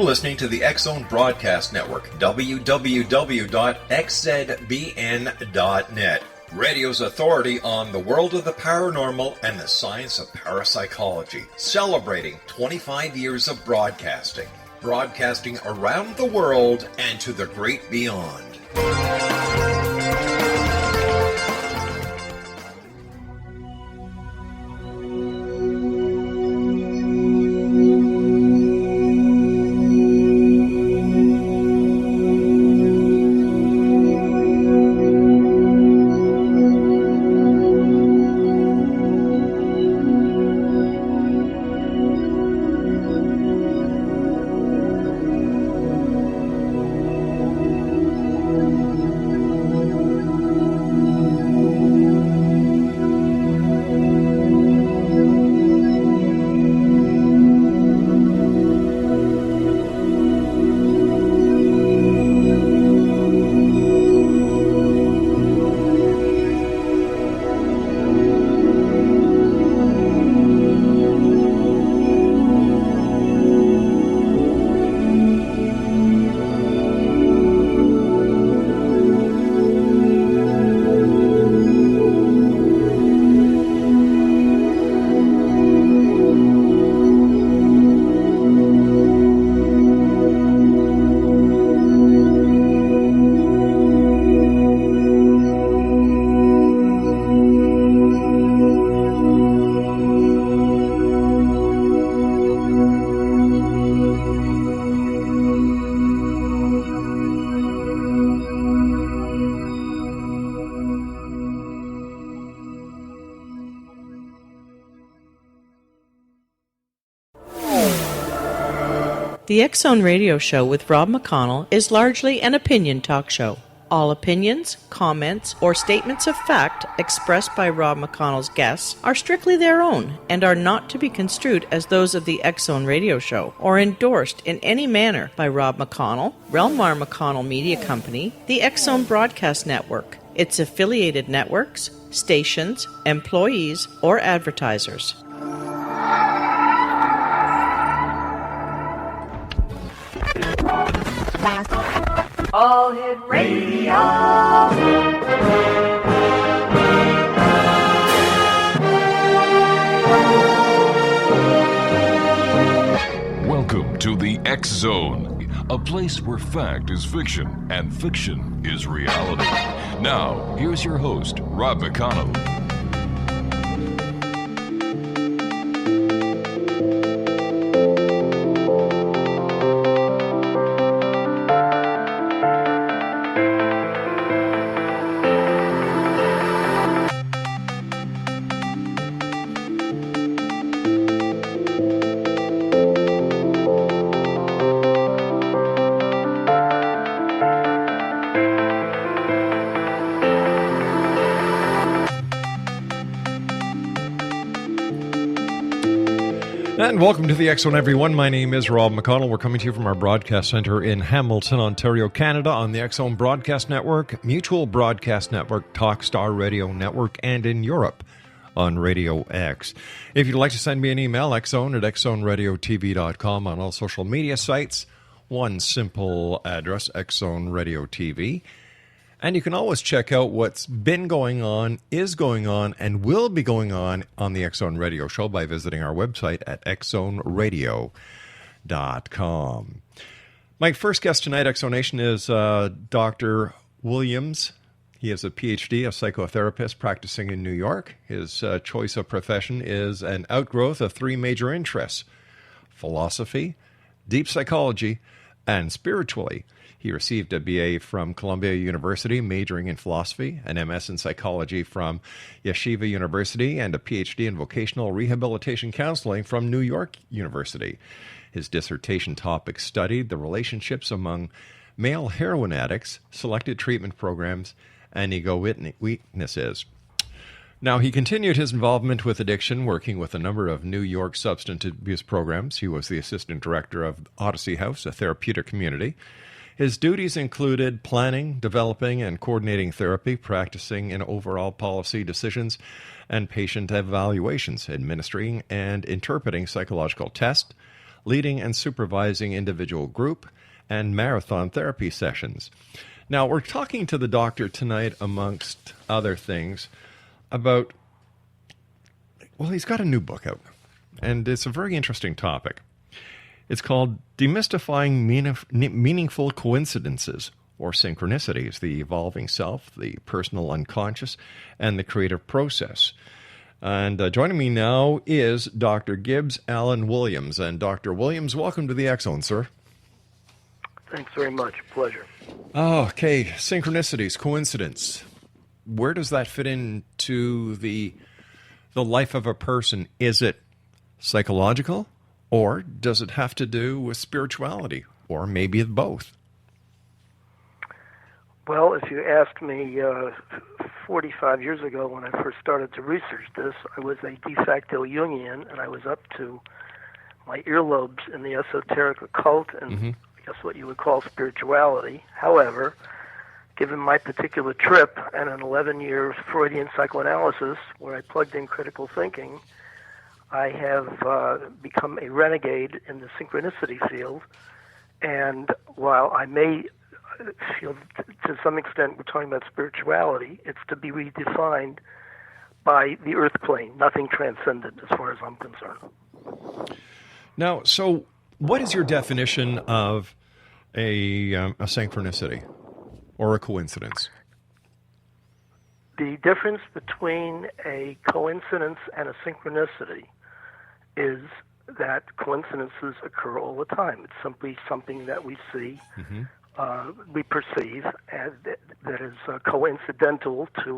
listening to the X-Zone Broadcast Network, www.xzbn.net. Radio's authority on the world of the paranormal and the science of parapsychology, celebrating 25 years of broadcasting around the world and to the great beyond. The X-Zone Radio Show with Rob McConnell is largely an opinion talk show. All opinions, comments, or statements of fact expressed by Rob McConnell's guests are strictly their own and are not to be construed as those of the X-Zone Radio Show or endorsed in any manner by Rob McConnell, Relmar McConnell Media Company, the X-Zone Broadcast Network, its affiliated networks, stations, employees, or advertisers. All Hit Radio. Welcome to the X-Zone, a place where fact is fiction and fiction is reality. Now, here's your host, Rob McConnell. And welcome to the X-Zone, everyone. My name is Rob McConnell. We're coming to you from our broadcast center in Hamilton, Ontario, Canada, on the X-Zone Broadcast Network, Mutual Broadcast Network, Talkstar Radio Network, and in Europe on Radio X. If you'd like to send me an email, xzone at xzoneradiotv.com, on all social media sites. One simple address, X-Zone Radio TV. And you can always check out what's been going on, is going on, and will be going on the X-Zone Radio Show by visiting our website at xzonerradio.com. My first guest tonight, X-Zonation, is Dr. Williams. He is a Ph.D., a psychotherapist practicing in New York. His choice of profession is an outgrowth of three major interests: philosophy, deep psychology, and spiritually. He received a BA from Columbia University, majoring in philosophy, an MS in psychology from Yeshiva University, and a Ph.D. in vocational rehabilitation counseling from New York University. His dissertation topic studied the relationships among male heroin addicts, selected treatment programs, and ego weaknesses. Now, he continued his involvement with addiction, working with a number of New York substance abuse programs. He was the assistant director of Odyssey House, a therapeutic community. His duties included planning, developing, and coordinating therapy, practicing in overall policy decisions and patient evaluations, administering and interpreting psychological tests, leading and supervising individual group and marathon therapy sessions. Now, we're talking to the doctor tonight, amongst other things, about, well, he's got a new book out, and it's a very interesting topic. It's called Demystifying Meaningful Coincidences, or Synchronicities, the Evolving Self, the Personal Unconscious, and the Creative Process. And joining me now is Dr. Gibbs Allen Williams. And Dr. Williams, welcome to the X Zone, sir. Thanks very much. Pleasure. Oh, okay. Synchronicities, coincidence. Where does that fit into the life of a person? Is it psychological, or does it have to do with spirituality, or maybe both? Well, if you asked me 45 years ago when I first started to research this, I was a de facto Jungian, and I was up to my earlobes in the esoteric occult and I guess what you would call spirituality. However, given my particular trip and an 11-year Freudian psychoanalysis where I plugged in critical thinking, I have become a renegade in the synchronicity field. And while I may feel to some extent we're talking about spirituality, it's to be redefined by the earth plane, nothing transcendent as far as I'm concerned. Now, so what is your definition of a synchronicity or a coincidence? The difference between a coincidence and a synchronicity is that coincidences occur all the time. It's simply something that we see, we perceive, and that is coincidental to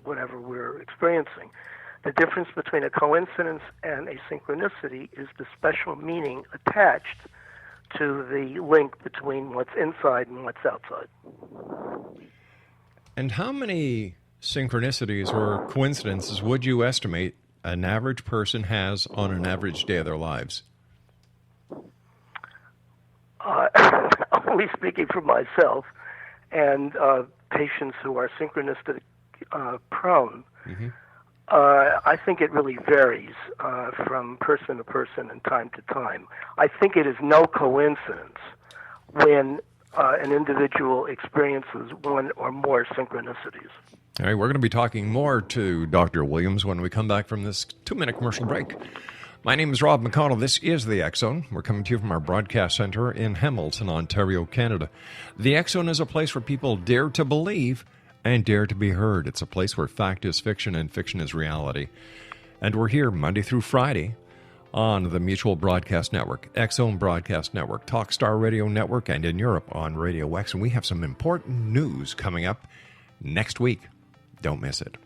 whatever we're experiencing. The difference between a coincidence and a synchronicity is the special meaning attached to the link between what's inside and what's outside. And how many synchronicities or coincidences would you estimate an average person has on an average day of their lives? Only speaking for myself and patients who are synchronistic prone, I think it really varies from person to person and time to time. I think it is no coincidence when an individual experiences one or more synchronicities. All right, we're going to be talking more to Dr. Williams when we come back from this 2-minute commercial break. My name is Rob McConnell. This is the X Zone. We're coming to you from our broadcast center in Hamilton, Ontario, Canada. The X Zone is a place where people dare to believe and dare to be heard. It's a place where fact is fiction and fiction is reality. And we're here Monday through Friday on the Mutual Broadcast Network, X Zone Broadcast Network, Talkstar Radio Network, and in Europe on Radio X. And we have some important news coming up next week. Don't miss it.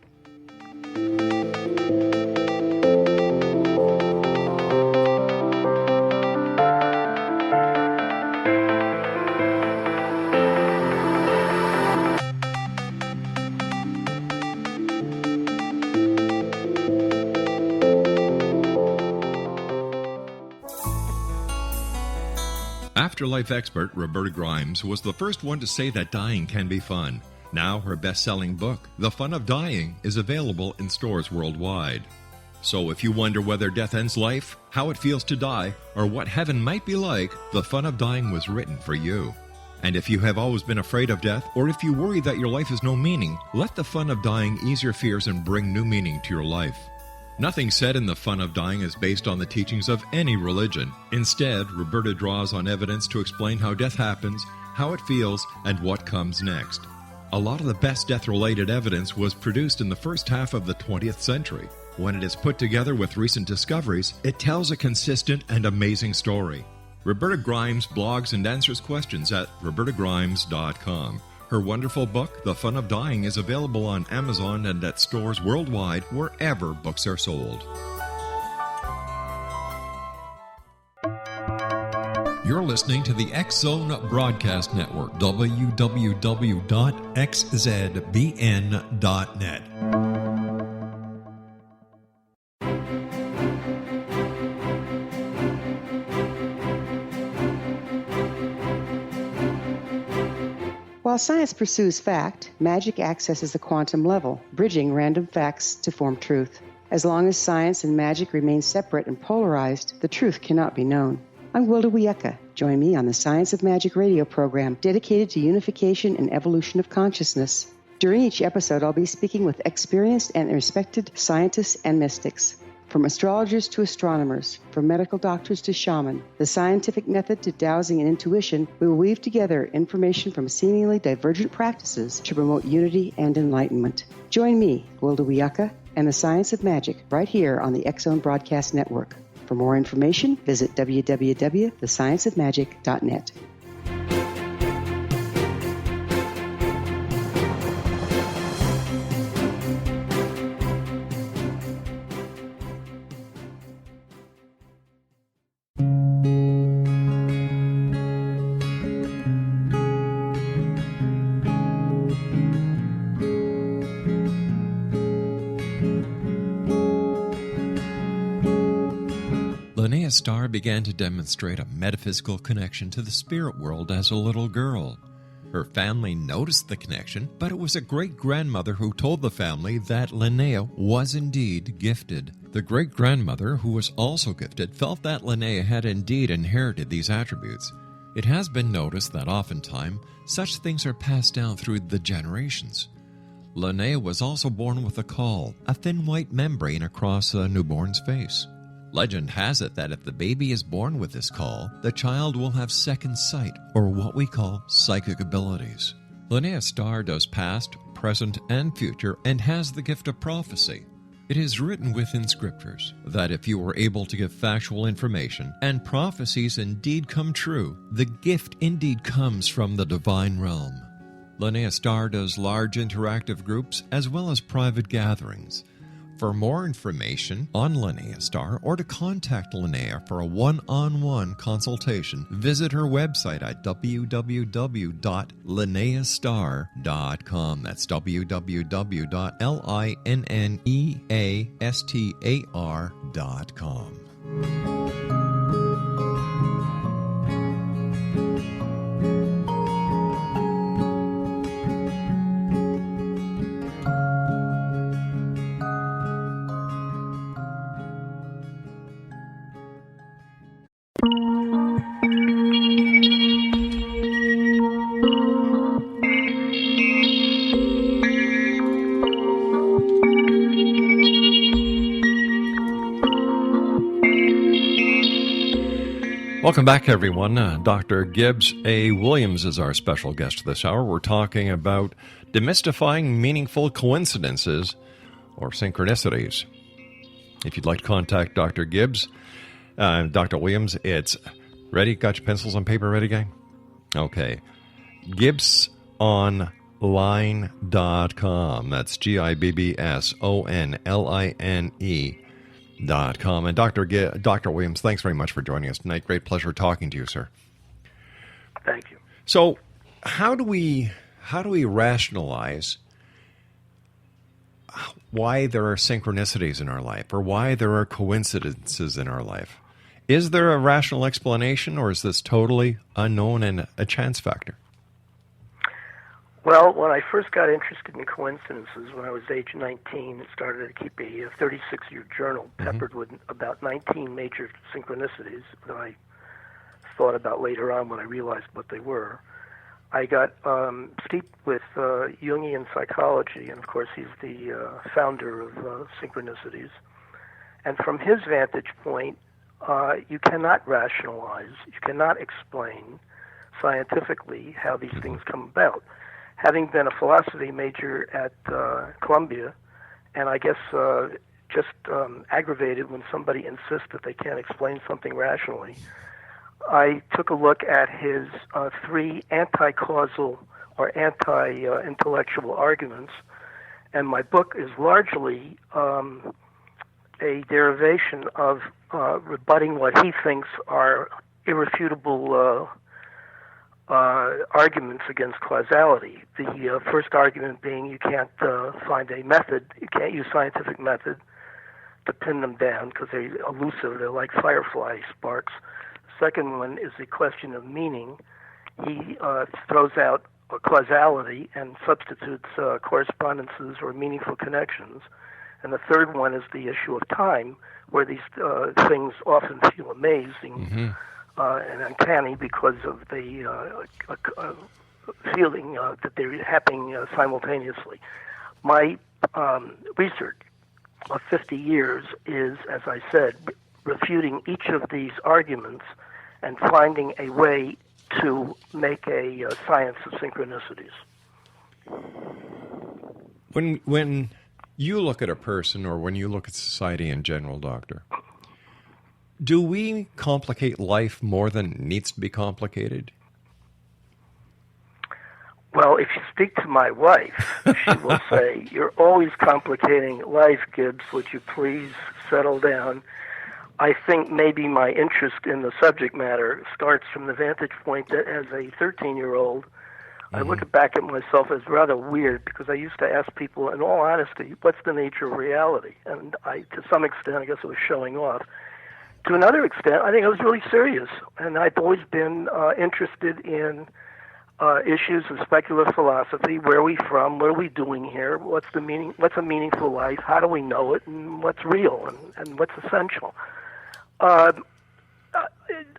Afterlife expert Roberta Grimes was the first one to say that dying can be fun. Now her best-selling book, The Fun of Dying, is available in stores worldwide. So if you wonder whether death ends life, how it feels to die, or what heaven might be like, The Fun of Dying was written for you. And if you have always been afraid of death, or if you worry that your life has no meaning, let The Fun of Dying ease your fears and bring new meaning to your life. Nothing said in The Fun of Dying is based on the teachings of any religion. Instead, Roberta draws on evidence to explain how death happens, how it feels, and what comes next. A lot of the best death-related evidence was produced in the first half of the 20th century. When it is put together with recent discoveries, it tells a consistent and amazing story. Roberta Grimes blogs and answers questions at robertagrimes.com. Her wonderful book, The Fun of Dying, is available on Amazon and at stores worldwide wherever books are sold. You're listening to the X Zone Broadcast Network, www.xzbn.net. While science pursues fact, magic accesses the quantum level, bridging random facts to form truth. As long as science and magic remain separate and polarized, the truth cannot be known. I'm Wilda Wiecka. Join me on the Science of Magic radio program dedicated to unification and evolution of consciousness. During each episode, I'll be speaking with experienced and respected scientists and mystics. From astrologers to astronomers, from medical doctors to shaman, the scientific method to dowsing and intuition, we will weave together information from seemingly divergent practices to promote unity and enlightenment. Join me, Wilda Wiecka, and the Science of Magic right here on the X Zone Broadcast Network. For more information, visit www.thescienceofmagic.net. Starr began to demonstrate a metaphysical connection to the spirit world as a little girl. Her family noticed the connection, but it was a great-grandmother who told the family that Linnea was indeed gifted. The great-grandmother, who was also gifted, felt that Linnea had indeed inherited these attributes. It has been noticed that oftentimes such things are passed down through the generations. Linnea was also born with a caul, a thin white membrane across a newborn's face. Legend has it that if the baby is born with this caul, the child will have second sight, or what we call psychic abilities. Linnea Starr does past, present, and future, and has the gift of prophecy. It is written within scriptures that if you are able to give factual information, and prophecies indeed come true, the gift indeed comes from the divine realm. Linnea Starr does large interactive groups as well as private gatherings. For more information on Linnea Starr or to contact Linnea for a one-on-one consultation, visit her website at www.linneastar.com. That's www.linneastar.com. Welcome back, everyone. Dr. Gibbs A. Williams is our special guest this hour. We're talking about demystifying meaningful coincidences or synchronicities. If you'd like to contact Dr. Gibbs, Dr. Williams, it's ready? Got your pencils and paper ready, gang? Okay. GibbsOnline.com. That's GibbsOnline.com. And Dr. Williams, thanks very much for joining us tonight. Great pleasure talking to you, sir. Thank you. So, how do we rationalize why there are synchronicities in our life, or why there are coincidences in our life? Is there a rational explanation, or is this totally unknown and a chance factor? Well, when I first got interested in coincidences, when I was age 19, I started to keep a 36-year journal peppered with about 19 major synchronicities that I thought about later on when I realized what they were. I got steeped with Jungian psychology, and of course he's the founder of synchronicities. And from his vantage point, you cannot rationalize, you cannot explain scientifically how these things come about. Having been a philosophy major at Columbia, and I guess just aggravated when somebody insists that they can't explain something rationally, I took a look at his three anti-causal or anti-intellectual arguments, and my book is largely a derivation of rebutting what he thinks are irrefutable arguments against causality. The first argument being you can't find a method, you can't use scientific method to pin them down because they're elusive, they're like firefly sparks. The second one is the question of meaning. He throws out causality and substitutes correspondences or meaningful connections. And the third one is the issue of time, where these things often feel amazing and uncanny because of the feeling that they're happening simultaneously. My research of 50 years is, as I said, refuting each of these arguments and finding a way to make a science of synchronicities. When you look at a person, or when you look at society in general, Doctor, do we complicate life more than it needs to be complicated? Well, if you speak to my wife, she will say, "You're always complicating life, Gibbs. Would you please settle down?" I think maybe my interest in the subject matter starts from the vantage point that as a 13-year-old, I look back at myself as rather weird, because I used to ask people, in all honesty, what's the nature of reality? And to some extent, I guess it was showing off. To another extent, I think I was really serious, and I've always been interested in issues of speculative philosophy. Where are we from? What are we doing here? What's the meaning? What's a meaningful life? How do we know it? And what's real? And what's essential?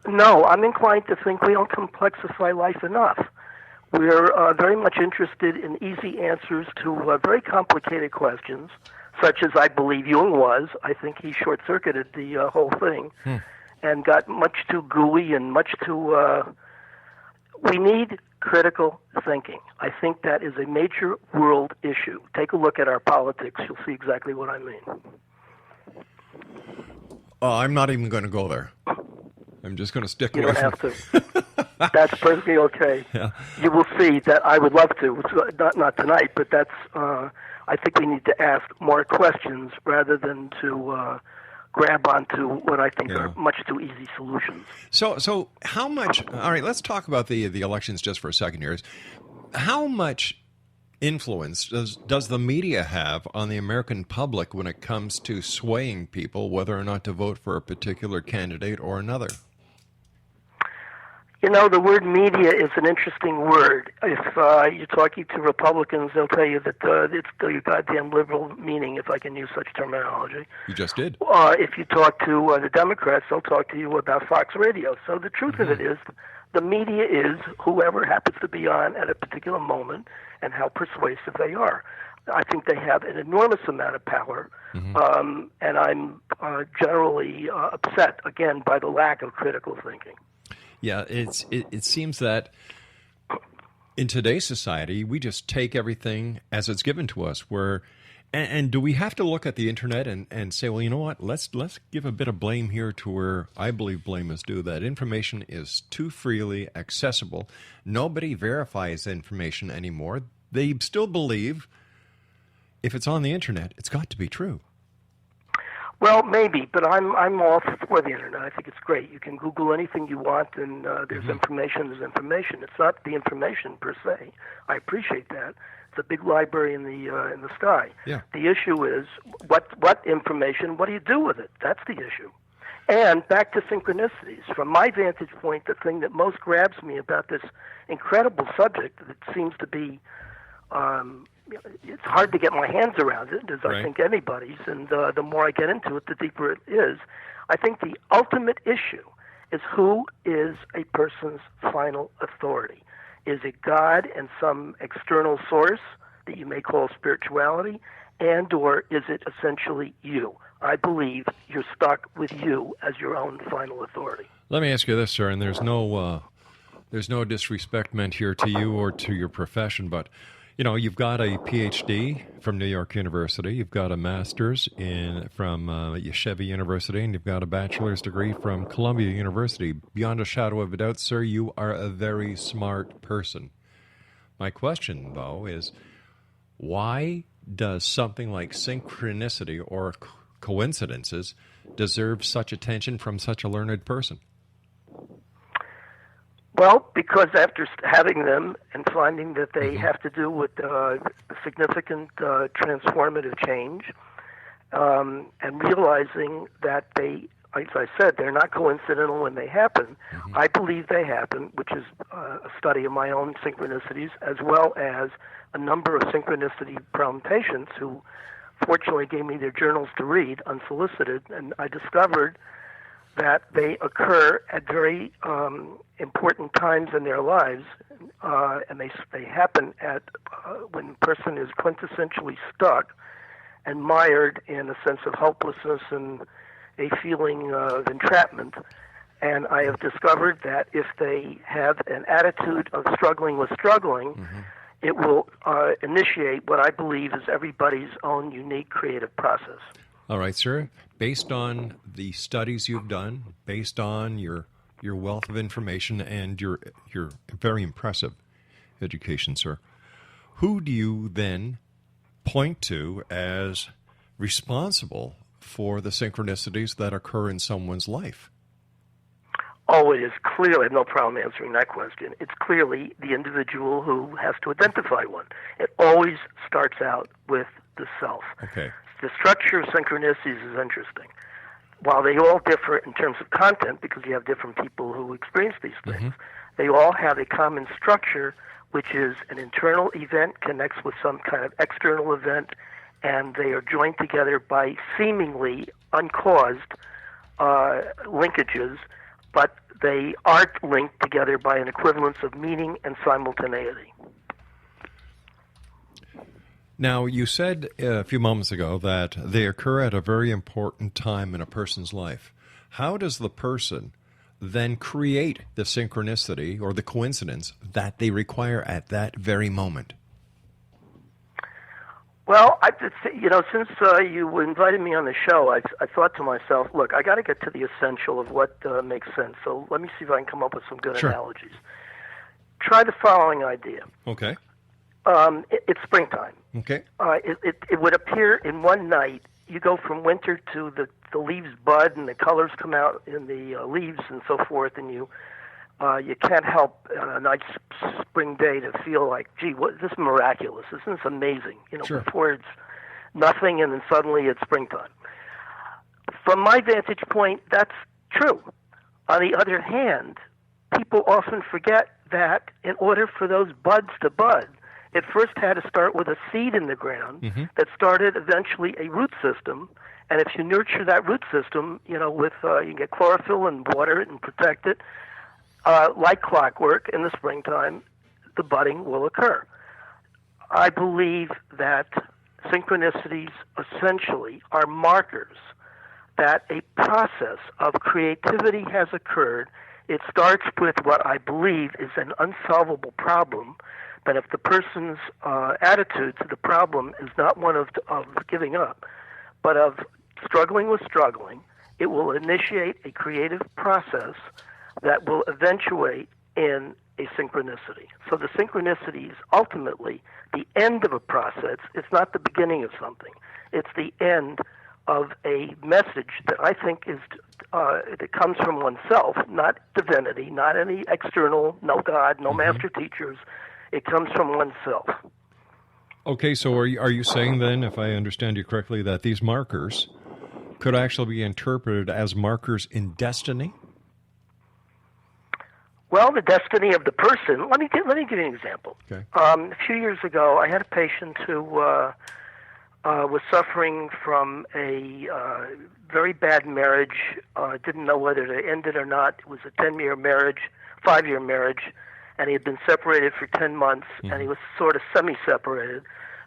No, I'm inclined to think we don't complexify life enough. We're very much interested in easy answers to very complicated questions, such as I believe Jung was. I think he short-circuited the whole thing and got much too gooey and much too... we need critical thinking. I think that is a major world issue. Take a look at our politics. You'll see exactly what I mean. I'm not even going to go there. I'm just going to stick with it. You don't have to. That's perfectly okay. Yeah. You will see that I would love to. Not tonight, but that's. I think we need to ask more questions rather than to grab onto what I think are much too easy solutions. So how much? All right, let's talk about the elections just for a second here. How much influence does the media have on the American public when it comes to swaying people whether or not to vote for a particular candidate or another? You know, the word media is an interesting word. If you're talking to Republicans, they'll tell you that it's the goddamn liberal meaning, if I can use such terminology. You just did. If you talk to the Democrats, they'll talk to you about Fox Radio. So the truth of it is, the media is whoever happens to be on at a particular moment and how persuasive they are. I think they have an enormous amount of power, and I'm generally upset, again, by the lack of critical thinking. Yeah, it seems that in today's society, we just take everything as it's given to us. And do we have to look at the internet and say, well, you know what, let's give a bit of blame here to where I believe blame is due, that information is too freely accessible. Nobody verifies information anymore. They still believe if it's on the internet, it's got to be true. Well, maybe, but I'm all for the internet. I think it's great. You can Google anything you want, and there's information. There's information. It's not the information per se. I appreciate that. It's a big library in the sky. Yeah. The issue is what information. What do you do with it? That's the issue. And back to synchronicities. From my vantage point, the thing that most grabs me about this incredible subject that seems to be it's hard to get my hands around it, as I think anybody's, and the more I get into it, the deeper it is. I think the ultimate issue is who is a person's final authority. Is it God and some external source that you may call spirituality, and or is it essentially you? I believe you're stuck with you as your own final authority. Let me ask you this, sir, and there's no disrespect meant here to you or to your profession, but you know, you've got a Ph.D. from New York University, you've got a master's from Yeshiva University, and you've got a bachelor's degree from Columbia University. Beyond a shadow of a doubt, sir, you are a very smart person. My question, though, is why does something like synchronicity or coincidences deserve such attention from such a learned person? Well, because after having them and finding that they have to do with significant transformative change, and realizing that they, as I said, they're not coincidental when they happen. I believe they happen, which is a study of my own synchronicities, as well as a number of synchronicity-prone patients who fortunately gave me their journals to read unsolicited, and I discovered that they occur at very important times in their lives, and they happen at when a person is quintessentially stuck and mired in a sense of hopelessness and a feeling of entrapment. And I have discovered that if they have an attitude of struggling with struggling, it will initiate what I believe is everybody's own unique creative process. All right, sir. Based on the studies you've done, based on your wealth of information and your very impressive education, sir, who do you then point to as responsible for the synchronicities that occur in someone's life? Oh, it is clearly, I have no problem answering that question. It's clearly the individual who has to identify one. It always starts out with the self. Okay. The structure of synchronicities is interesting. While they all differ in terms of content, because you have different people who experience these things, they all have a common structure, which is an internal event connects with some kind of external event, and they are joined together by seemingly uncaused linkages, but they aren't linked together by an equivalence of meaning and simultaneity. Now, you said a few moments ago that they occur at a very important time in a person's life. How does the person then create the synchronicity or the coincidence that they require at that very moment? Well, since you invited me on the show, I thought to myself, look, I got to get to the essential of what makes sense. So let me see if I can come up with some good analogies. Try the following idea. Okay. It's springtime. Okay. It would appear in one night. You go from winter to the leaves bud and the colors come out in the leaves and so forth, and you can't help on a nice spring day to feel like, gee, this is miraculous. Isn't this amazing? Before it's nothing, and then suddenly it's springtime. From my vantage point, that's true. On the other hand, people often forget that in order for those buds to bud, it first had to start with a seed in the ground that started eventually a root system. And if you nurture that root system, with you get chlorophyll and water it and protect it, like clockwork in the springtime, the budding will occur. I believe that synchronicities essentially are markers that a process of creativity has occurred. It starts with what I believe is an unsolvable problem, but if the person's attitude to the problem is not one of giving up, but of struggling with struggling, it will initiate a creative process that will eventuate in a synchronicity. So the synchronicity is ultimately the end of a process. It's not the beginning of something. It's the end of a message that I think is that comes from oneself, not divinity, not any external, no God, no master teachers. It comes from oneself. Okay, so are you saying then, if I understand you correctly, that these markers could actually be interpreted as markers in destiny? Well, the destiny of the person. Let me give you an example. Okay. A few years ago, I had a patient who was suffering from a very bad marriage. Didn't know whether to end it or not. It was a 5-year marriage, and he had been separated for 10 months, and he was sort of semi-separated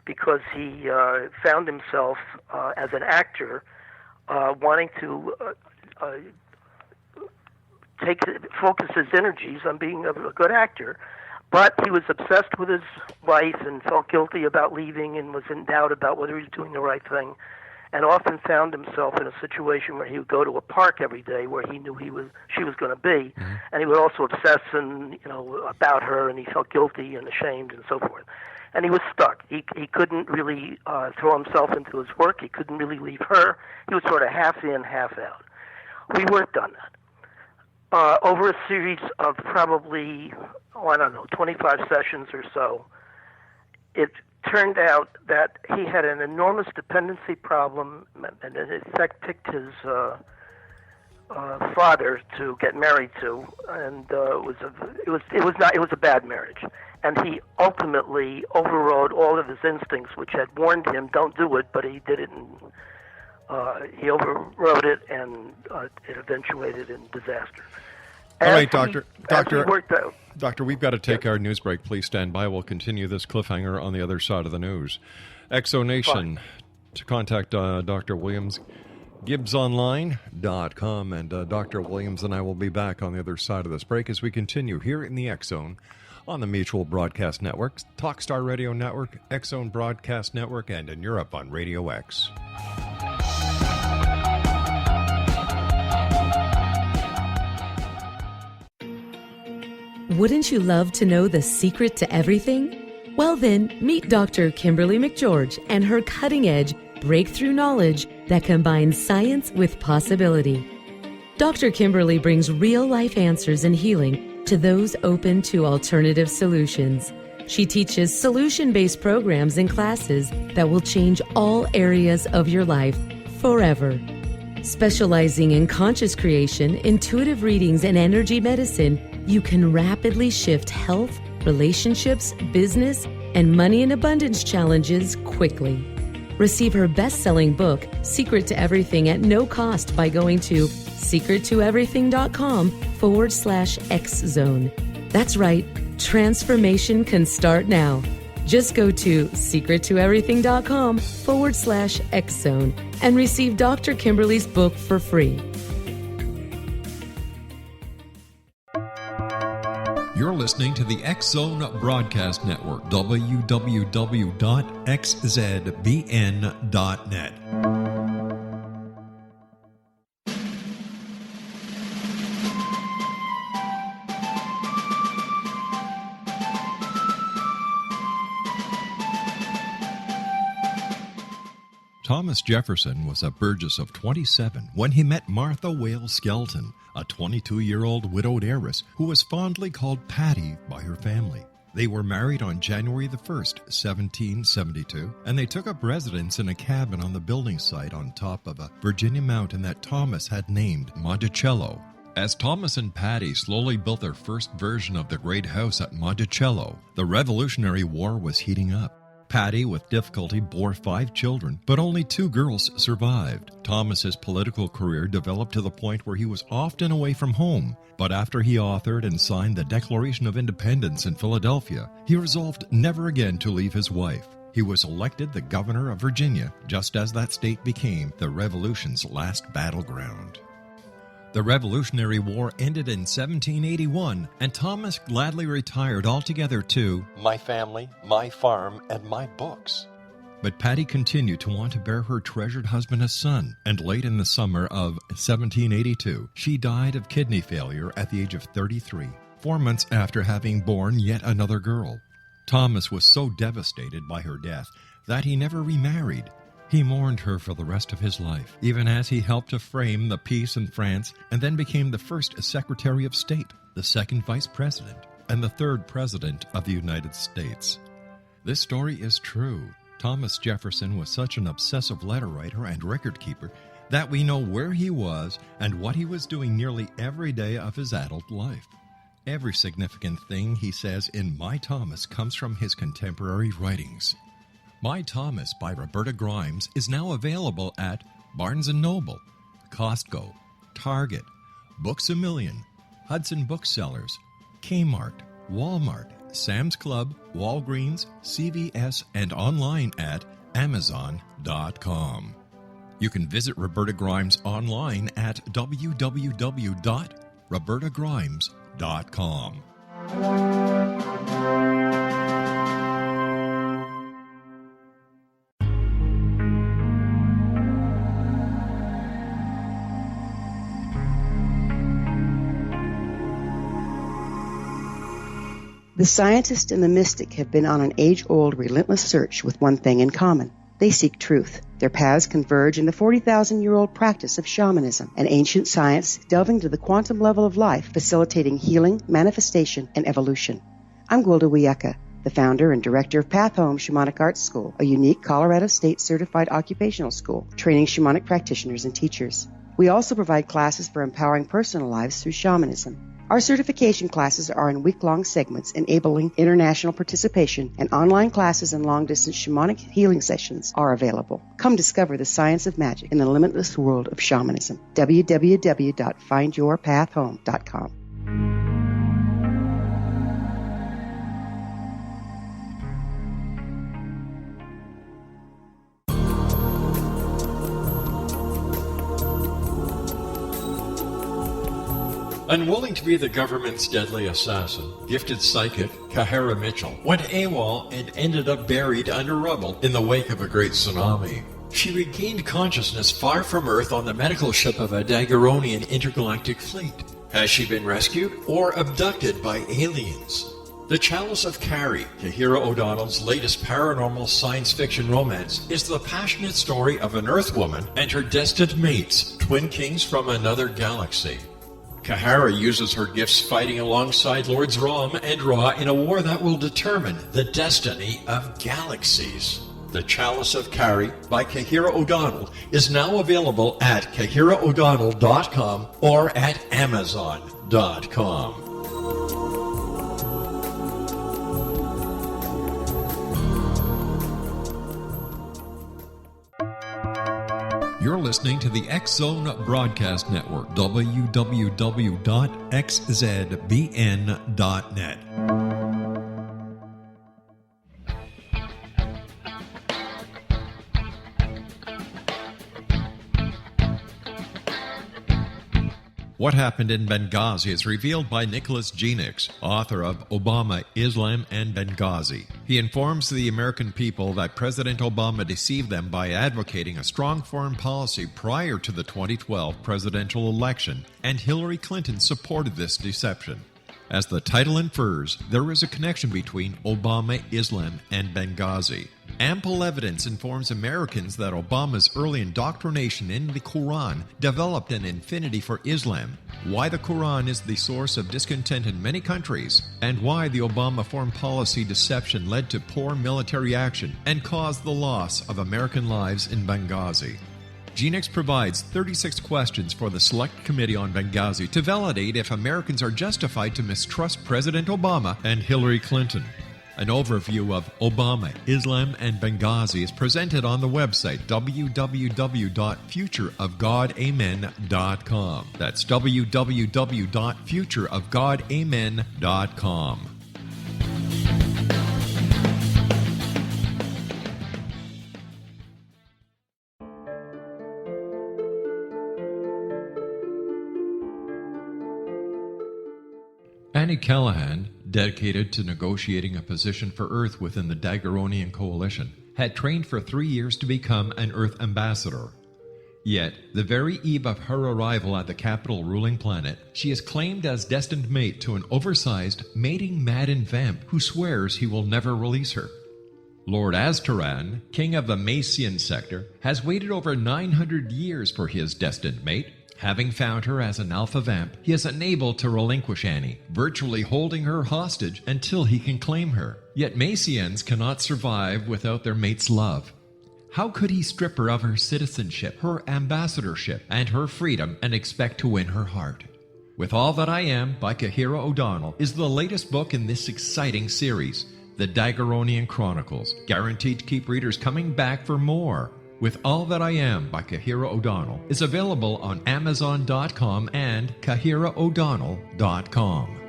because he found himself as an actor wanting to focus his energies on being a good actor, but he was obsessed with his wife and felt guilty about leaving and was in doubt about whether he was doing the right thing, and often found himself in a situation where he would go to a park every day where he knew she was going to be, and he would also obsess about her, and he felt guilty and ashamed and so forth. And he was stuck. He couldn't really throw himself into his work. He couldn't really leave her. He was sort of half in, half out. We worked on that. Over a series of probably, 25 sessions or so, it turned out that he had an enormous dependency problem, and it affected his father to get married to, and it was a bad marriage. And he ultimately overrode all of his instincts, which had warned him, "Don't do it," but he did it, and he overrode it, and it eventuated in disaster. All right, Doctor, we've got to take our news break. Please stand by. We'll continue this cliffhanger on the other side of the news. Exonation. To contact Dr. Williams, GibbsOnline.com, and Dr. Williams and I will be back on the other side of this break as we continue here in the X Zone on the Mutual Broadcast Network, Talkstar Radio Network, X Zone Broadcast Network, and in Europe on Radio X. Wouldn't you love to know the secret to everything? Well then, meet Dr. Kimberly McGeorge and her cutting-edge breakthrough knowledge that combines science with possibility. Dr. Kimberly brings real-life answers and healing to those open to alternative solutions. She teaches solution-based programs and classes that will change all areas of your life forever. Specializing in conscious creation, intuitive readings, and energy medicine, you can rapidly shift health, relationships, business, and money and abundance challenges quickly. Receive her best-selling book, Secret to Everything, at no cost by going to secrettoeverything.com/X-Zone. That's right, transformation can start now. Just go to secrettoeverything.com/X-Zone and receive Dr. Kimberly's book for free. You're listening to the X Zone Broadcast Network, www.xzbn.net. Thomas Jefferson was a Burgess of 27 when he met Martha Wales Skelton, a 22-year-old widowed heiress who was fondly called Patty by her family. They were married on January the 1st, 1772, and they took up residence in a cabin on the building site on top of a Virginia mountain that Thomas had named Monticello. As Thomas and Patty slowly built their first version of the great house at Monticello, the Revolutionary War was heating up. Patty, with difficulty, bore 5 children, but only 2 girls survived. Thomas's political career developed to the point where he was often away from home, but after he authored and signed the Declaration of Independence in Philadelphia, he resolved never again to leave his wife. He was elected the governor of Virginia, just as that state became the Revolution's last battleground. The Revolutionary War ended in 1781, and Thomas gladly retired altogether to my family, my farm, and my books. But Patty continued to want to bear her treasured husband a son, and late in the summer of 1782, she died of kidney failure at the age of 33, 4 months after having borne yet another girl. Thomas was so devastated by her death that he never remarried. He mourned her for the rest of his life, even as he helped to frame the peace in France and then became the first Secretary of State, the second Vice President, and the third President of the United States. This story is true. Thomas Jefferson was such an obsessive letter writer and record keeper that we know where he was and what he was doing nearly every day of his adult life. Every significant thing he says in My Thomas comes from his contemporary writings. My Thomas by Roberta Grimes is now available at Barnes & Noble, Costco, Target, Books A Million, Hudson Booksellers, Kmart, Walmart, Sam's Club, Walgreens, CVS, and online at Amazon.com. You can visit Roberta Grimes online at www.robertagrimes.com. The scientist and the mystic have been on an age-old, relentless search with one thing in common. They seek truth. Their paths converge in the 40,000-year-old practice of shamanism, an ancient science delving to the quantum level of life, facilitating healing, manifestation, and evolution. I'm Gwilda Wiyaka. the founder and director of Path Home Shamanic Arts School, a unique Colorado State certified occupational school training shamanic practitioners and teachers. We also provide classes for empowering personal lives through shamanism. Our certification classes are in week-long segments enabling international participation, and online classes and long-distance shamanic healing sessions are available. Come discover the science of magic in the limitless world of shamanism. www.findyourpathhome.com. Unwilling to be the government's deadly assassin, gifted psychic Kahara Mitchell went AWOL and ended up buried under rubble in the wake of a great tsunami. She regained consciousness far from Earth on the medical ship of a Daguerrean intergalactic fleet. Has she been rescued or abducted by aliens? The Chalice of Carrie, Kahira O'Donnell's latest paranormal science fiction romance, is the passionate story of an Earth woman and her destined mates, twin kings from another galaxy. Kahara uses her gifts fighting alongside Lords Rom and Ra in a war that will determine the destiny of galaxies. The Chalice of Carrie by Kahira O'Donnell is now available at KahiraO'Donnell.com or at Amazon.com. You're listening to the X-Zone Broadcast Network, www.xzbn.net. What Happened in Benghazi is revealed by Nicholas Genix, author of Obama, Islam, and Benghazi. He informs the American people that President Obama deceived them by advocating a strong foreign policy prior to the 2012 presidential election, and Hillary Clinton supported this deception. As the title infers, there is a connection between Obama, Islam, and Benghazi. Ample evidence informs Americans that Obama's early indoctrination in the Quran developed an affinity for Islam, why the Quran is the source of discontent in many countries, and why the Obama foreign policy deception led to poor military action and caused the loss of American lives in Benghazi. Genix provides 36 questions for the Select Committee on Benghazi to validate if Americans are justified to mistrust President Obama and Hillary Clinton. An overview of Obama, Islam, and Benghazi is presented on the website www.futureofgodamen.com. That's www.futureofgodamen.com. Annie Callahan, dedicated to negotiating a position for Earth within the Daguerrean Coalition, had trained for 3 years to become an Earth ambassador. Yet, the very eve of her arrival at the capital ruling planet, she is claimed as destined mate to an oversized, mating-maddened vamp who swears he will never release her. Lord Aztaran, king of the Macian sector, has waited over 900 years for his destined mate. Having found her as an alpha vamp, he is unable to relinquish Annie, virtually holding her hostage until he can claim her. Yet Macians cannot survive without their mate's love. How could he strip her of her citizenship, her ambassadorship, and her freedom and expect to win her heart? With All That I Am by Kahira O'Donnell is the latest book in this exciting series, The Daguerrean Chronicles, guaranteed to keep readers coming back for more. With All That I Am by Kahira O'Donnell is available on Amazon.com and KahiraO'Donnell.com.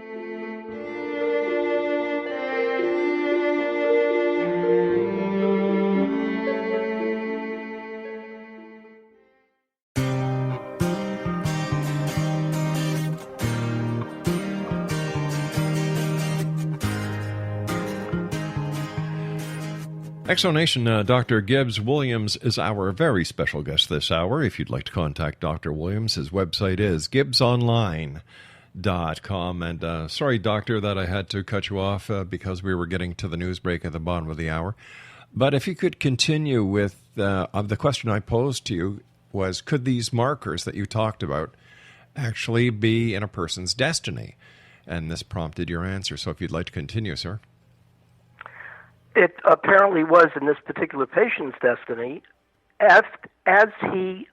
Exonation, Dr. Gibbs Williams is our very special guest this hour. If you'd like to contact Dr. Williams, his website is gibbsonline.com. And sorry, Doctor, that I had to cut you off because we were getting to the news break at the bottom of the hour. But if you could continue with the question I posed to you was, could these markers that you talked about actually be in a person's destiny? And this prompted your answer. So if you'd like to continue, sir. it apparently was in this particular patient's destiny. As he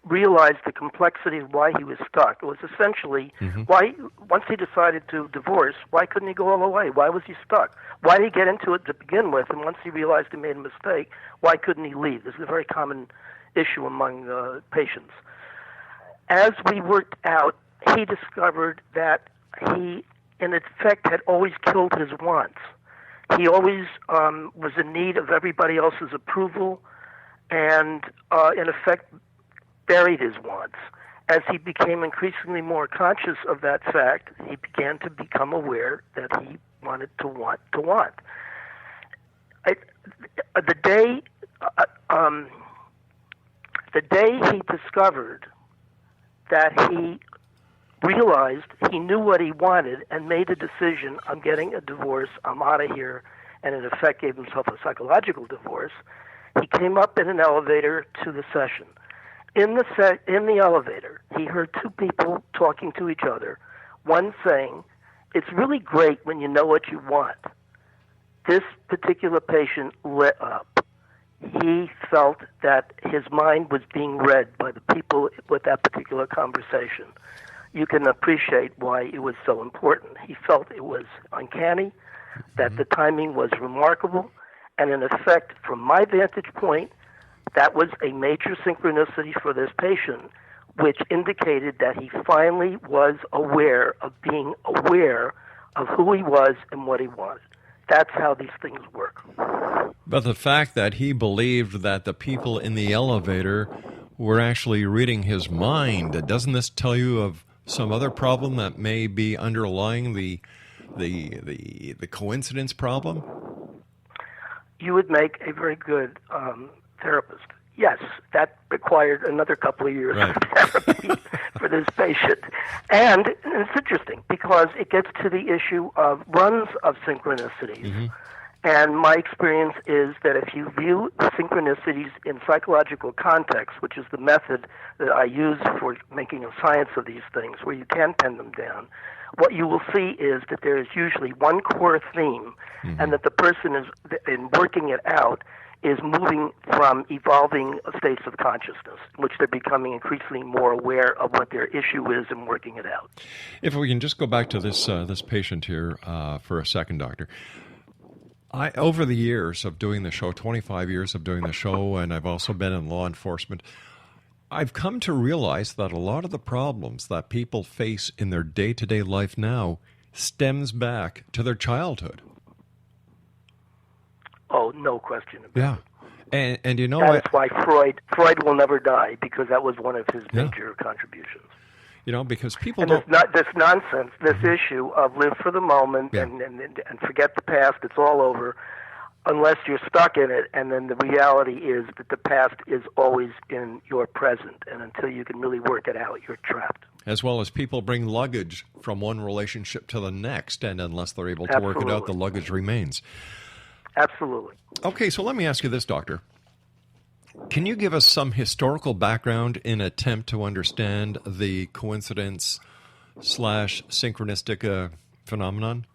realized the complexity of why he was stuck, it was essentially why, once he decided to divorce, why couldn't he go all the way? Why was he stuck? Why did he get into it to begin with? And once he realized he made a mistake, why couldn't he leave? This is a very common issue among patients. As we worked out, he discovered that he, in effect, had always killed his wants. He always was in need of everybody else's approval and, in effect, buried his wants. As he became increasingly more conscious of that fact, he began to become aware that he wanted to want. The day he discovered that he realized he knew what he wanted and made a decision, I'm getting a divorce, I'm out of here, and in effect gave himself a psychological divorce, he came up in an elevator to the session. In the elevator, he heard two people talking to each other, one saying, "It's really great when you know what you want." This particular patient lit up. He felt that his mind was being read by the people with that particular conversation. You can appreciate why it was so important. He felt it was uncanny, that the timing was remarkable, and in effect, from my vantage point, that was a major synchronicity for this patient, which indicated that he finally was aware of being aware of who he was and what he wanted. That's how these things work. But the fact that he believed that the people in the elevator were actually reading his mind, doesn't this tell you of some other problem that may be underlying the coincidence problem? You would make a very good therapist. Yes, that required another couple of years of therapy for this patient. And it's interesting because it gets to the issue of runs of synchronicities. And my experience is that if you view synchronicities in psychological context, which is the method that I use for making a science of these things, where you can pin them down, what you will see is that there is usually one core theme, and that the person is, in working it out, is moving from evolving states of consciousness, in which they're becoming increasingly more aware of what their issue is and working it out. If we can just go back to this patient here for a second, Doctor. Over the years of doing the show, 25 years of doing the show, and I've also been in law enforcement, I've come to realize that a lot of the problems that people face in their day-to-day life now stems back to their childhood. Oh, no question about it. And you know, that's why Freud will never die, because that was one of his major contributions. You know, because people don't... This nonsense, this issue of live for the moment and forget the past, it's all over, unless you're stuck in it, and then the reality is that the past is always in your present, and until you can really work it out, you're trapped. As well as people bring luggage from one relationship to the next, and unless they're able to work it out, the luggage remains. Absolutely. Okay, so let me ask you this, Doctor. Can you give us some historical background in an attempt to understand the coincidence/synchronistic phenomenon?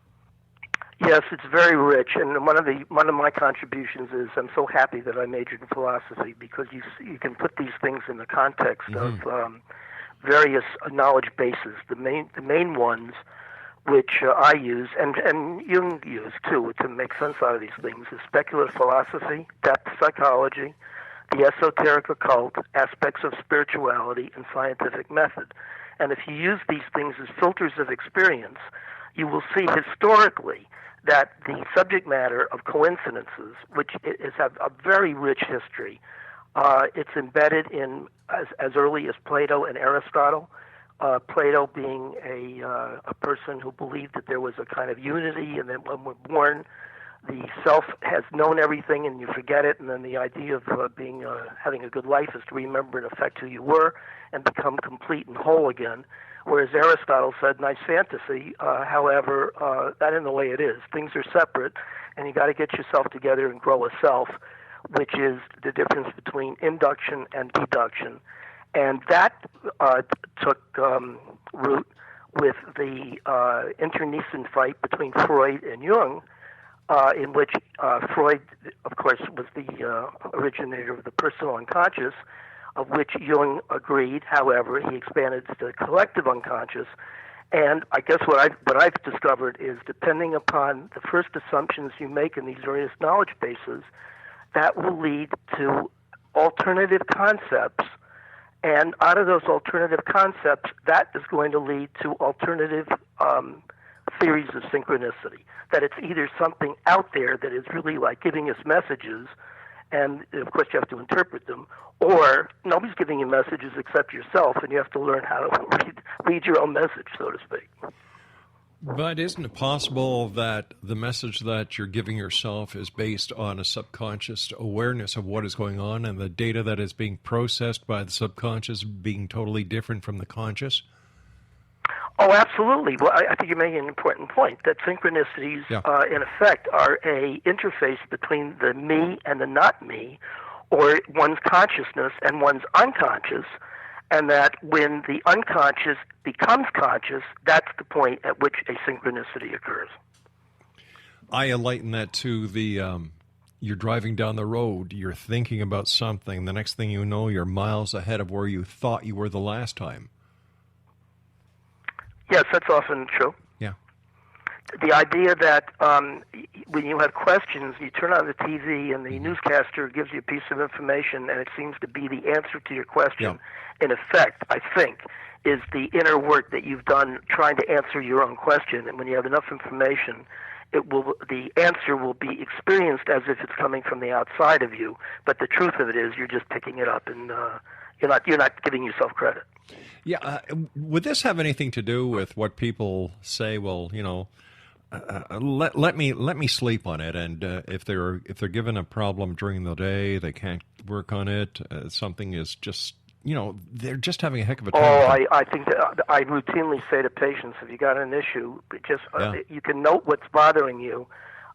Yes, it's very rich, and one of my contributions is I'm so happy that I majored in philosophy, because you can put these things in the context of various knowledge bases. The main ones, which I use, and Jung used too, to make sense out of these things, is speculative philosophy, depth psychology, the esoteric occult, aspects of spirituality, and scientific method. And if you use these things as filters of experience, you will see historically that the subject matter of coincidences, which is a very rich history, it's embedded in as early as Plato and Aristotle. Plato being a person who believed that there was a kind of unity, and that when we're born, the self has known everything and you forget it, and then the idea of having a good life is to remember in effect who you were and become complete and whole again. Whereas Aristotle said, nice fantasy, however, that isn't the way it is. Things are separate, and you got to get yourself together and grow a self, which is the difference between induction and deduction. And that took root with the internecine fight between Freud and Jung, in which Freud, of course, was the originator of the personal unconscious, of which Jung agreed. However, he expanded to the collective unconscious. And I guess what I've discovered is, depending upon the first assumptions you make in these various knowledge bases, that will lead to alternative concepts. And out of those alternative concepts, that is going to lead to alternative theories of synchronicity. That it's either something out there that is really like giving us messages, and of course you have to interpret them, or nobody's giving you messages except yourself, and you have to learn how to read your own message, so to speak. But isn't it possible that the message that you're giving yourself is based on a subconscious awareness of what is going on, and the data that is being processed by the subconscious being totally different from the conscious? Oh, absolutely. Well, I think you're making an important point, that synchronicities, in effect, are a interface between the me and the not me, or one's consciousness and one's unconscious, and that when the unconscious becomes conscious, that's the point at which a synchronicity occurs. I liken that to the, you're driving down the road, you're thinking about something, the next thing you know, you're miles ahead of where you thought you were the last time. Yes, that's often true. Yeah. The idea that when you have questions, you turn on the TV and the newscaster gives you a piece of information and it seems to be the answer to your question. In effect, I think, is the inner work that you've done trying to answer your own question. And when you have enough information, the answer will be experienced as if it's coming from the outside of you. But the truth of it is, you're just picking it up, and you're not giving yourself credit. Yeah. Would this have anything to do with what people say? Well, let me sleep on it, and if they're given a problem during the day, they can't work on it. Something is just, they're just having a heck of a time. Oh, I think that I routinely say to patients, if you got an issue, you can note what's bothering you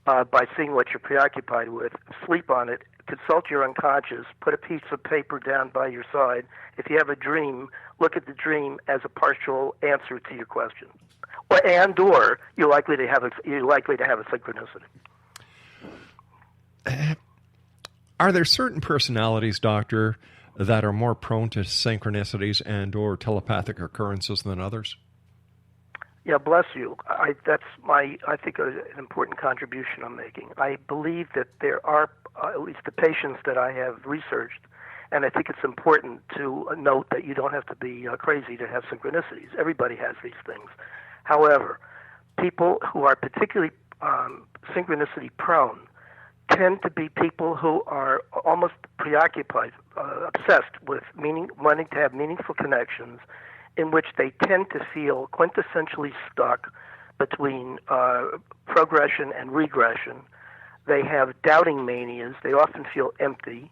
by seeing what you're preoccupied with. Sleep on it. Consult your unconscious. Put a piece of paper down by your side. If you have a dream, look at the dream as a partial answer to your question, or you're likely to have a synchronicity. Are there certain personalities, Doctor, that are more prone to synchronicities and or telepathic occurrences than others? Yeah, bless you. I think an important contribution I'm making. I believe that there are, at least the patients that I have researched, and I think it's important to note that you don't have to be crazy to have synchronicities. Everybody has these things. However, people who are particularly synchronicity prone tend to be people who are almost preoccupied, obsessed with wanting to have meaningful connections, in which they tend to feel quintessentially stuck between progression and regression. They have doubting manias. They often feel empty.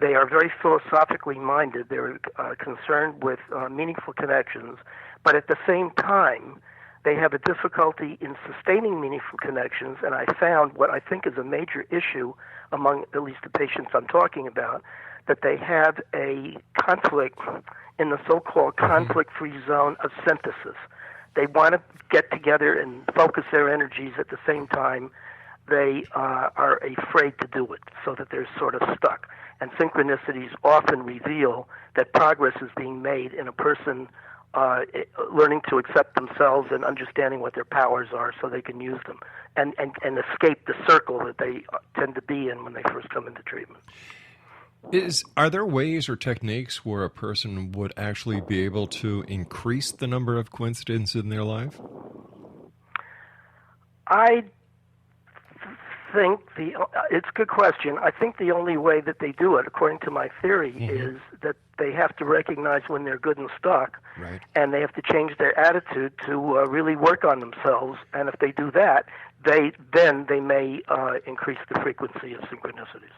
They are very philosophically minded. They're concerned with meaningful connections, but at the same time, they have a difficulty in sustaining meaningful connections, and I found what I think is a major issue among at least the patients I'm talking about, that they have a conflict in the so-called conflict-free zone of synthesis. They want to get together and focus their energies at the same time. They are afraid to do it, so that they're sort of stuck. And synchronicities often reveal that progress is being made in a person learning to accept themselves and understanding what their powers are so they can use them and escape the circle that they tend to be in when they first come into treatment. Are there ways or techniques where a person would actually be able to increase the number of coincidences in their life? I think it's a good question. I think the only way that they do it, according to my theory, is that they have to recognize when they're good and stuck, right, and they have to change their attitude to really work on themselves. And if they do that, they may increase the frequency of synchronicities.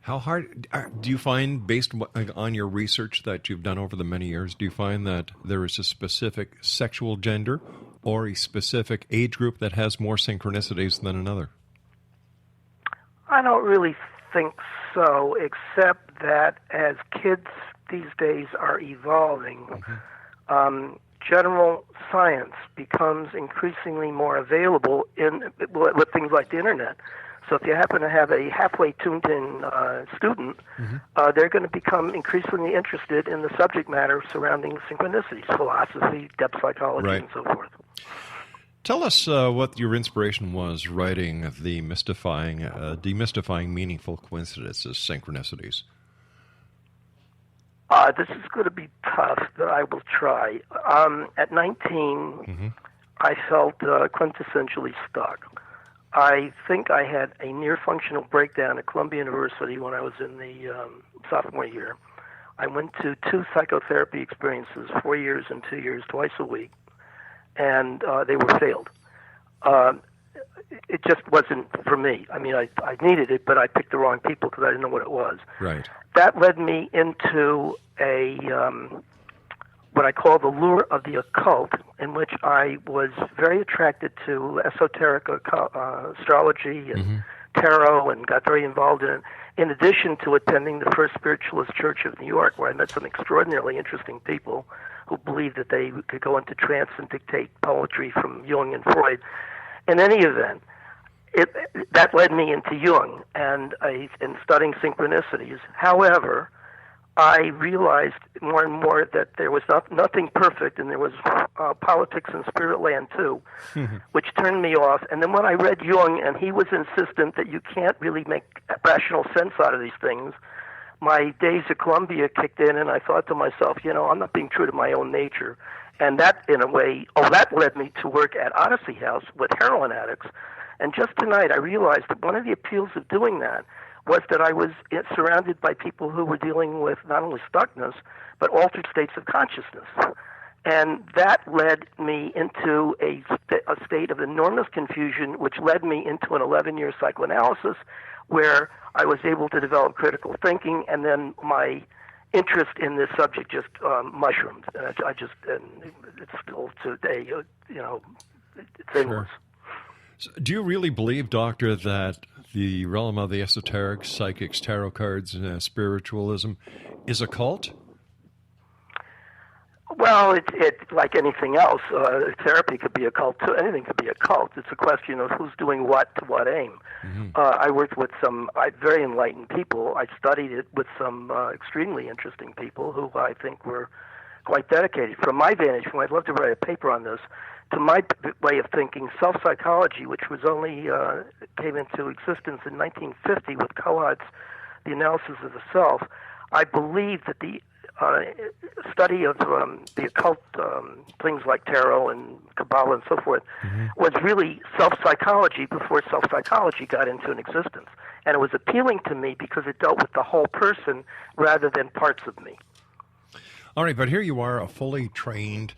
How hard do you find, based on your research that you've done over the many years, do you find that there is a specific sexual gender or a specific age group that has more synchronicities than another? I don't really think so, except that as kids these days are evolving, general science becomes increasingly more available with things like the internet. So if you happen to have a halfway tuned-in student, they're going to become increasingly interested in the subject matter surrounding synchronicities, philosophy, depth psychology, and so forth. Tell us what your inspiration was writing the demystifying meaningful coincidences, synchronicities. This is going to be tough, but I will try. At 19, I felt quintessentially stuck. I think I had a near-functional breakdown at Columbia University when I was in the sophomore year. I went to 2 psychotherapy experiences, 4 years and 2 years, twice a week, and they were failed. It just wasn't for me. I mean, I needed it, but I picked the wrong people because I didn't know what it was. Right. That led me into a what I call the lure of the occult, in which I was very attracted to esoteric astrology and tarot, and got very involved in it, in addition to attending the First Spiritualist Church of New York, where I met some extraordinarily interesting people who believed that they could go into trance and dictate poetry from Jung and Freud. In any event, that led me into Jung and studying synchronicities. However, I realized more and more that there was nothing perfect, and there was politics and spirit land too, which turned me off. And then when I read Jung, and he was insistent that you can't really make rational sense out of these things, my days at Columbia kicked in, and I thought to myself, I'm not being true to my own nature. And that, in a way, that led me to work at Odyssey House with heroin addicts. And just tonight, I realized that one of the appeals of doing that was that I was surrounded by people who were dealing with not only stuckness, but altered states of consciousness. And that led me into a state of enormous confusion, which led me into an 11-year psychoanalysis, where I was able to develop critical thinking, and then my interest in this subject just mushroomed. And it's still today, it's endless. So do you really believe, Doctor, that the realm of the esoteric, psychics, tarot cards, and spiritualism is a cult? Well, it's like anything else. Therapy could be a cult too. Anything could be a cult. It's a question of who's doing what to what aim. I worked with some very enlightened people. I studied it with some extremely interesting people who I think were quite dedicated. From my vantage point, I'd love to write a paper on this. To my way of thinking, self-psychology, which was only came into existence in 1950 with Cohat's The Analysis of the Self, I believe that the study of the occult, things like tarot and Kabbalah and so forth, was really self-psychology before self-psychology got into an existence. And it was appealing to me because it dealt with the whole person rather than parts of me. All right, but here you are, a fully trained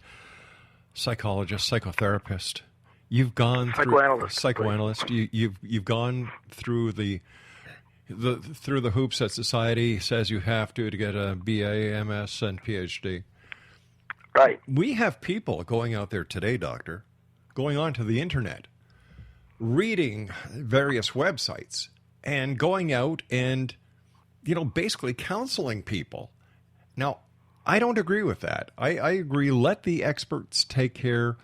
psychologist, psychotherapist. You've gone through psychoanalyst. You've gone through the hoops that society says you have to get a BA, MS, and Ph.D. Right. We have people going out there today, Doctor, going onto the internet, reading various websites, and going out and, basically counseling people. Now, I don't agree with that. I agree, let the experts take care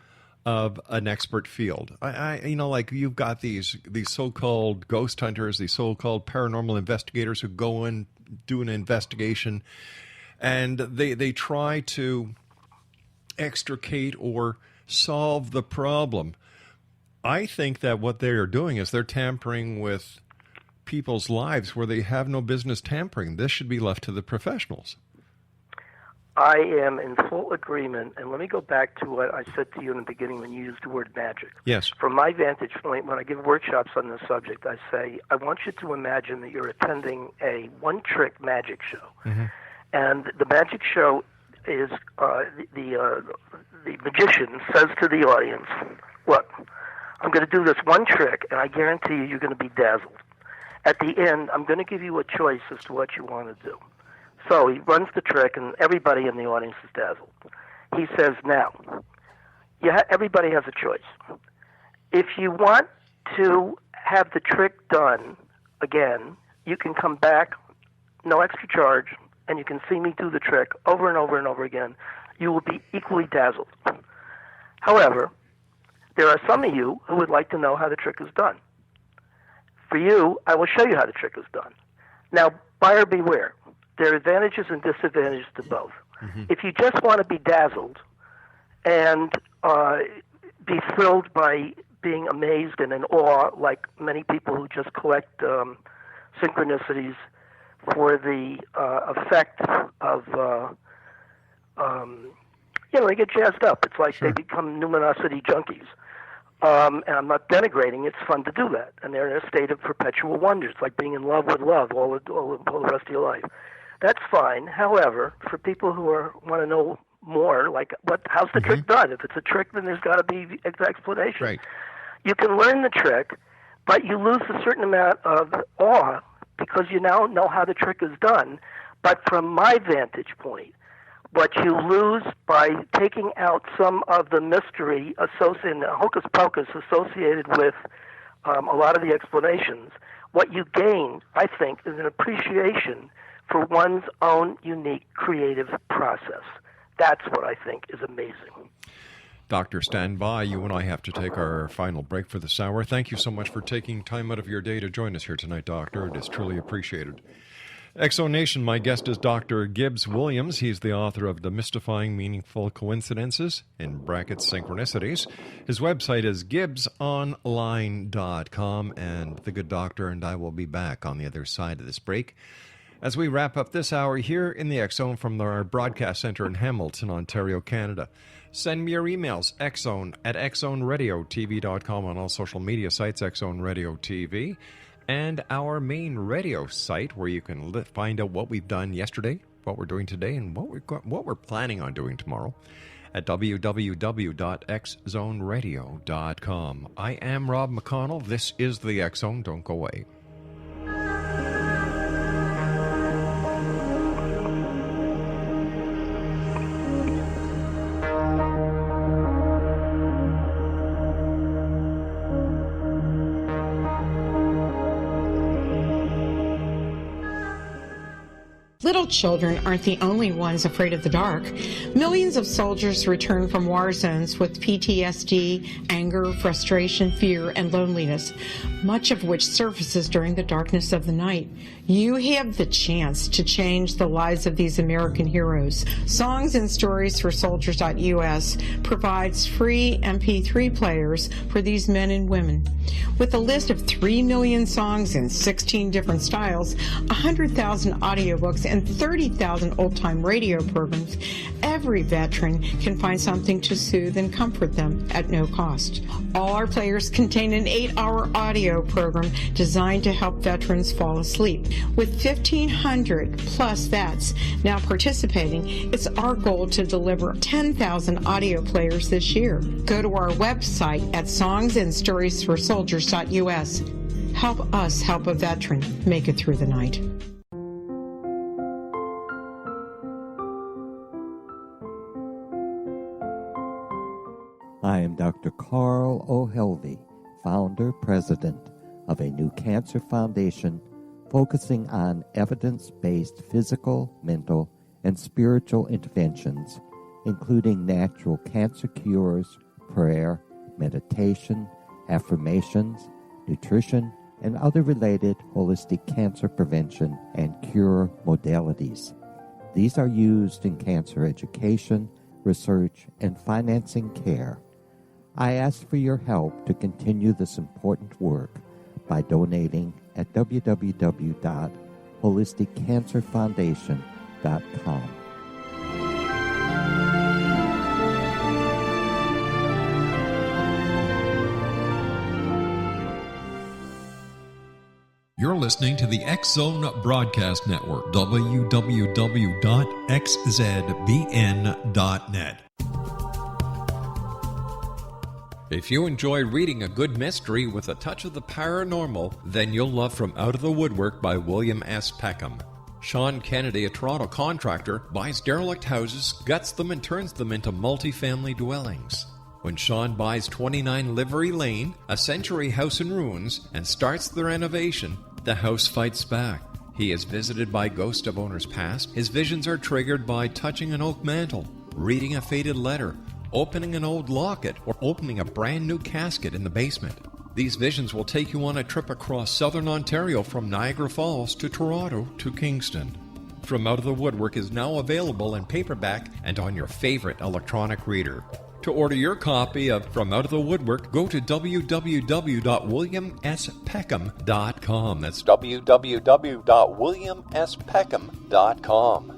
of an expert field. Like you've got these so-called ghost hunters, these so-called paranormal investigators who go and do an investigation, and they try to extricate or solve the problem. I think that what they are doing is they're tampering with people's lives where they have no business tampering. This should be left to the professionals. I am in full agreement, and let me go back to what I said to you in the beginning when you used the word magic. Yes. From my vantage point, when I give workshops on this subject, I say, I want you to imagine that you're attending a one-trick magic show. And the magic show is the magician says to the audience, look, I'm going to do this one trick, and I guarantee you're going to be dazzled. At the end, I'm going to give you a choice as to what you want to do. So he runs the trick, and everybody in the audience is dazzled. He says, now, everybody has a choice. If you want to have the trick done again, you can come back, no extra charge, and you can see me do the trick over and over and over again. You will be equally dazzled. However, there are some of you who would like to know how the trick is done. For you, I will show you how the trick is done. Now, buyer beware. There are advantages and disadvantages to both. Mm-hmm. If you just want to be dazzled and be thrilled by being amazed and in awe, like many people who just collect synchronicities for the effect of, they get jazzed up. It's like they become numinosity junkies. And I'm not denigrating. It's fun to do that. And they're in a state of perpetual wonder. It's like being in love with love all the rest of your life. That's fine. However, for people who want to know more, like how's the trick done? If it's a trick, then there's got to be an explanation. Right. You can learn the trick, but you lose a certain amount of awe because you now know how the trick is done. But from my vantage point, what you lose by taking out some of the mystery associated, hocus pocus associated with a lot of the explanations, what you gain, I think, is an appreciation for one's own unique creative process. That's what I think is amazing. Doctor, stand by. You and I have to take our final break for this hour. Thank you so much for taking time out of your day to join us here tonight, Doctor. It is truly appreciated. Exonation, my guest is Dr. Gibbs Williams. He's the author of Demystifying Meaningful Coincidences, in brackets synchronicities. His website is gibbsonline.com, and the good doctor and I will be back on the other side of this break as we wrap up this hour here in the X Zone from our broadcast center in Hamilton, Ontario, Canada. Send me your emails, xzone@xzoneradiotv.com, on all social media sites, X Zone Radio TV, and our main radio site where you can find out what we've done yesterday, what we're doing today, and what we're planning on doing tomorrow at www.xzoneradio.com. I am Rob McConnell. This is the X Zone. Don't go away. Little children aren't the only ones afraid of the dark. Millions of soldiers return from war zones with PTSD, anger, frustration, fear, and loneliness, much of which surfaces during the darkness of the night. You have the chance to change the lives of these American heroes. Songs and Stories for Soldiers.us provides free MP3 players for these men and women. With a list of 3 million songs in 16 different styles, 100,000 audiobooks, and 30,000 old-time radio programs, every veteran can find something to soothe and comfort them at no cost. All our players contain an 8-hour audio program designed to help veterans fall asleep. With 1,500 plus vets now participating, it's our goal to deliver 10,000 audio players this year. Go to our website at songsandstoriesforsoldiers.us. Help us help a veteran make it through the night. I am Dr. Carl O'Helvey, founder, president of a new cancer foundation focusing on evidence-based physical, mental, and spiritual interventions, including natural cancer cures, prayer, meditation, affirmations, nutrition, and other related holistic cancer prevention and cure modalities. These are used in cancer education, research, and financing care. I ask for your help to continue this important work by donating at www.holisticcancerfoundation.com. You're listening to the X Zone Broadcast Network, www.xzbn.net. If you enjoy reading a good mystery with a touch of the paranormal, then you'll love From Out of the Woodwork by William S. Peckham. Sean Kennedy, a Toronto contractor, buys derelict houses, guts them, and turns them into multi-family dwellings. When Sean buys 29 Livery Lane, a century house in ruins, and starts the renovation, the house fights back. He is visited by ghosts of owners past. His visions are triggered by touching an oak mantle. reading a faded letter, opening an old locket, or opening a brand new casket in the basement. These visions will take you on a trip across southern Ontario from Niagara Falls to Toronto to Kingston. From Out of the Woodwork is now available in paperback and on your favorite electronic reader. To order your copy of From Out of the Woodwork, go to www.williamspeckham.com. That's www.williamspeckham.com.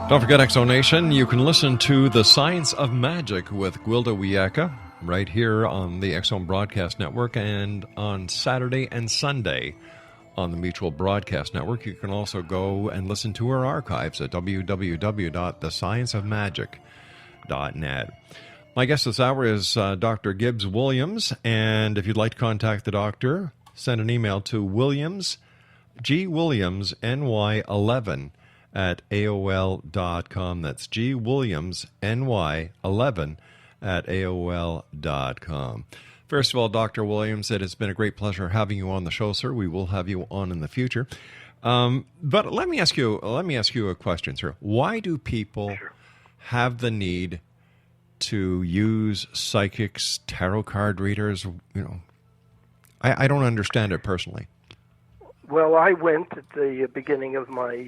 Don't forget, Exonation, you can listen to The Science of Magic with Gwilda Wiyaka right here on the X Zone Broadcast Network and on Saturday and Sunday on the Mutual Broadcast Network. You can also go and listen to our archives at www.thescienceofmagic.net. My guest this hour is Dr. Gibbs Williams, and if you'd like to contact the doctor, send an email to GWilliamsNY11 at AOL.com. That's GWilliamsNY11 at AOL.com. First of all, Dr. Williams, it has been a great pleasure having you on the show, sir. We will have you on in the future. But let me ask you a question, sir. Why do people have the need to use psychics, tarot card readers? You know, I don't understand it personally. Well, I went at the beginning of my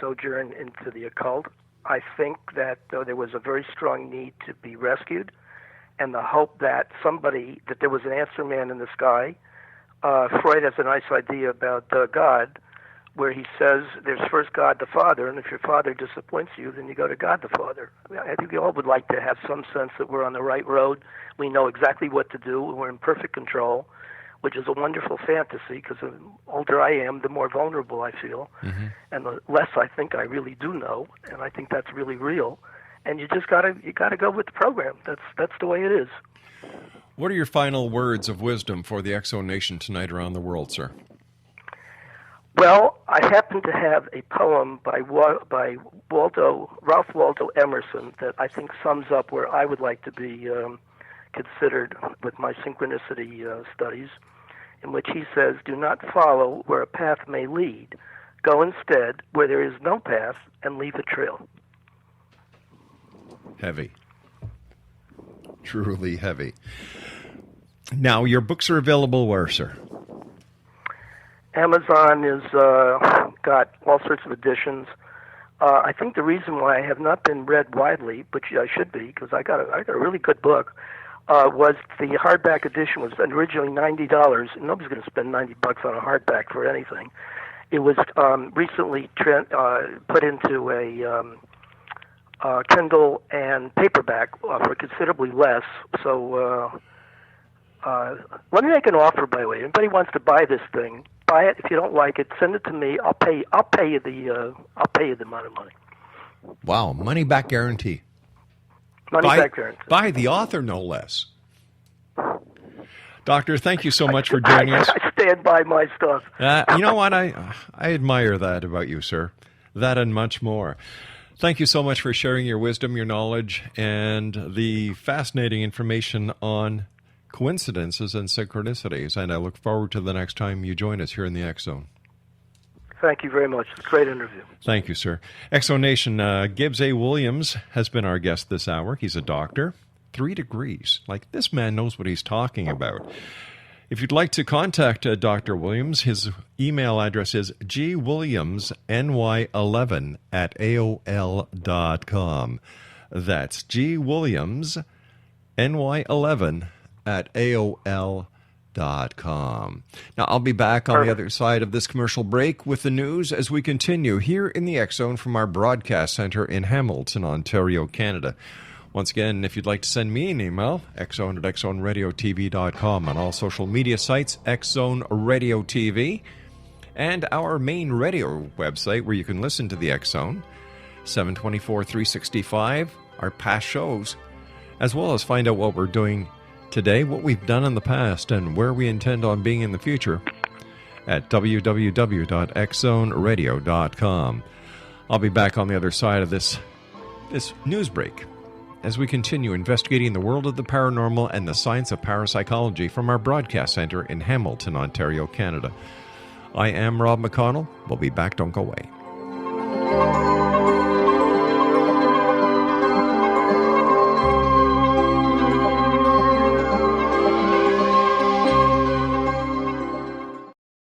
sojourn into the occult. I think that there was a very strong need to be rescued, and the hope that there was an answer man in the sky. Freud has a nice idea about God, where he says there's first God the Father, and if your father disappoints you, then you go to God the Father. I think we all would like to have some sense that we're on the right road. We know exactly what to do, and we're in perfect control, which is a wonderful fantasy, because the older I am, the more vulnerable I feel, and the less I think I really do know, and I think that's really real. And you just gotta go with the program. That's the way it is. What are your final words of wisdom for the Exo Nation tonight around the world, sir? Well, I happen to have a poem by Ralph Waldo Emerson that I think sums up where I would like to be considered with my synchronicity studies, in which he says, "Do not follow where a path may lead. Go instead where there is no path and leave a trail." Heavy. Truly heavy. Now, your books are available where, sir? Amazon is got all sorts of editions. I think the reason why I have not been read widely, which I should be, because I got a really good book, was the hardback edition was originally $90. Nobody's going to spend $90 on a hardback for anything. It was recently put into a Kindle and paperback for considerably less. So let me make an offer, by the way. If anybody wants to buy this thing, buy it. If you don't like it, send it to me. I'll pay you the amount of money. Wow, money back guarantee. Money back guarantee. By the author, no less. Doctor, thank you so much for joining us. I stand by my stuff. You know what? I admire that about you, sir. That and much more. Thank you so much for sharing your wisdom, your knowledge, and the fascinating information on coincidences and synchronicities. And I look forward to the next time you join us here in the X Zone. Thank you very much. It's a great interview. Thank you, sir. Exo Nation, Gibbs A. Williams has been our guest this hour. He's a doctor, 3 degrees. Like, this man knows what he's talking about. If you'd like to contact Dr. Williams, his email address is gwilliamsny11 at AOL.com. That's gwilliamsny11 at AOL.com. Now, I'll be back on the other side of this commercial break with the news as we continue here in the X Zone from our broadcast center in Hamilton, Ontario, Canada. Once again, if you'd like to send me an email, xzone at xzoneradiotv.com, on all social media sites, Xzone Radio TV, and our main radio website where you can listen to the X Zone, 724-365, our past shows, as well as find out what we're doing today, what we've done in the past, and where we intend on being in the future at www.xzonerradio.com. I'll be back on the other side of this news break as we continue investigating the world of the paranormal and the science of parapsychology from our broadcast center in Hamilton, Ontario, Canada. I am Rob McConnell. We'll be back. Don't go away.